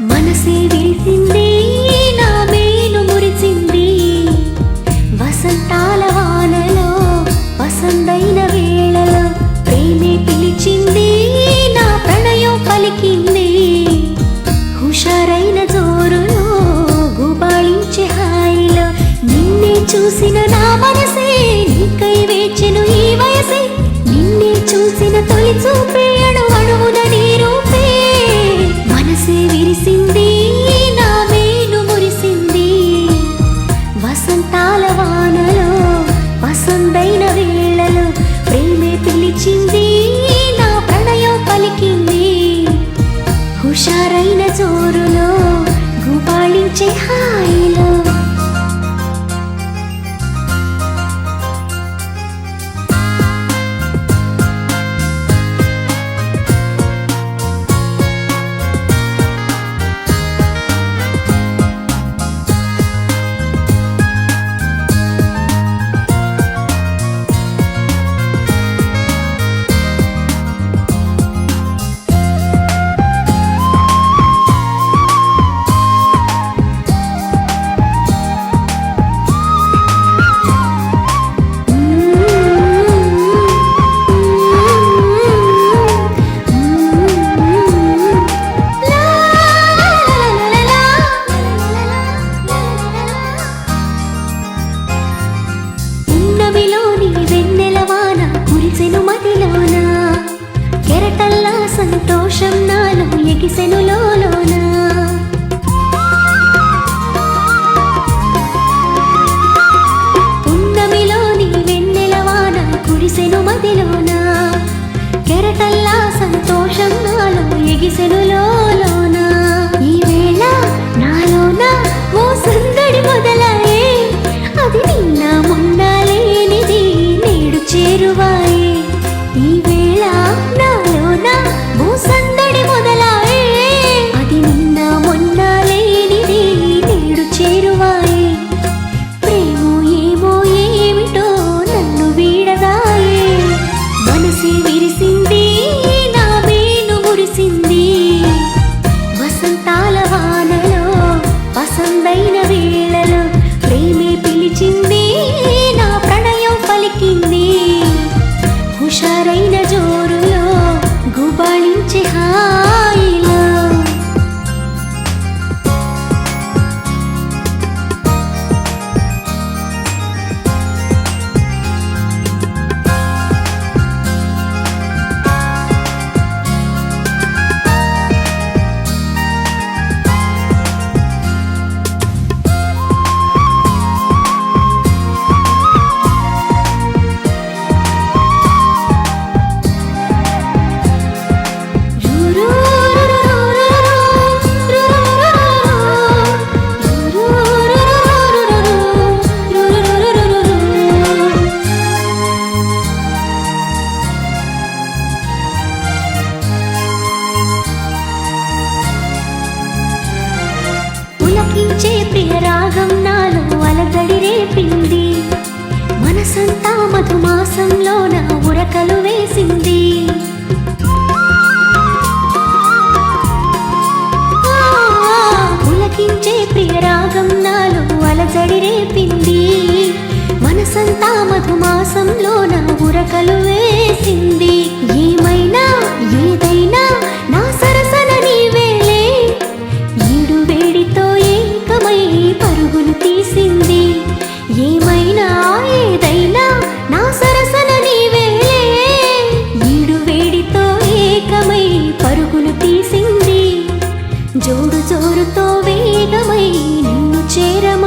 మనసే విరిసింది నా మేలు మురిసింది వసంతాల వానలో వసంతైన వేళలో ప్రేమే పిలిచింది నా ప్రణయం పలికింది హుషారైన జోరులో గుబాళించే హాయిలో నిన్నే చూసిన నా మనసే నీకై వేచెను ఈ వయసే నిన్నే చూసిన తొలి చూపే అణువణువున నీ రూపే మనసే విరిసింది నా మేలు మురిసింది వసంతాల వానలో వసంతైన వేళలో ప్రేమే పిలిచింది నా ప్రణయం పలికింది హుషారైన జోరులో గుబాళించే హాయిలో కెరటల్లా సంతోషం నాలో ఎగిసెను లోలోన పున్నమిలోని వెన్నెలవాన కురిసెను మదిలోన కెరటల్లా సంతోషం నాలో ఎగిసెను లోలోన ఈ వేళ నాలోన ఓ సందడి మొదలాయే అది నిన్న మొన్న లేనిది నేడు చేరువాయే ఈ వేళ నాలోన ఓ సందడి మొదలాయే అది నిన్న మొన్న లేనిది నేడు చేరువాయే ప్రేమో ఏమో ఏమిటో నన్ను వీడదాయే మనసే విరిసింది నా మేలు మురిసింది వసంతాల వానలో వసంతైన వేళలో ప్రేమే పిలిచింది నా ప్రణయం పలికింది హుషారైన జోరులో గుబాళించే హాయిలో పులకించే ప్రియ రాగం నాలో అలజడి రేపింది మనసంతా మధుమాసంలో నా ఉరకలు వేసింది పులకించే ప్రియ రాగం నాలో అలజడి రేపింది మనసంతా మధుమాసంలో నా ఉరకలు వేసింది ఏమైనా ఏదైనా నా సరసన నీవేలే ఈడు వేడితో ఏకమై పరుగులు తీసింది ఏమైనా ఏదైనా నా సరసన నీవేలే ఈడు వేడితో ఏకమై పరుగులు తీసింది జోడు జోరుతో వేగమై నిన్ను చేరమ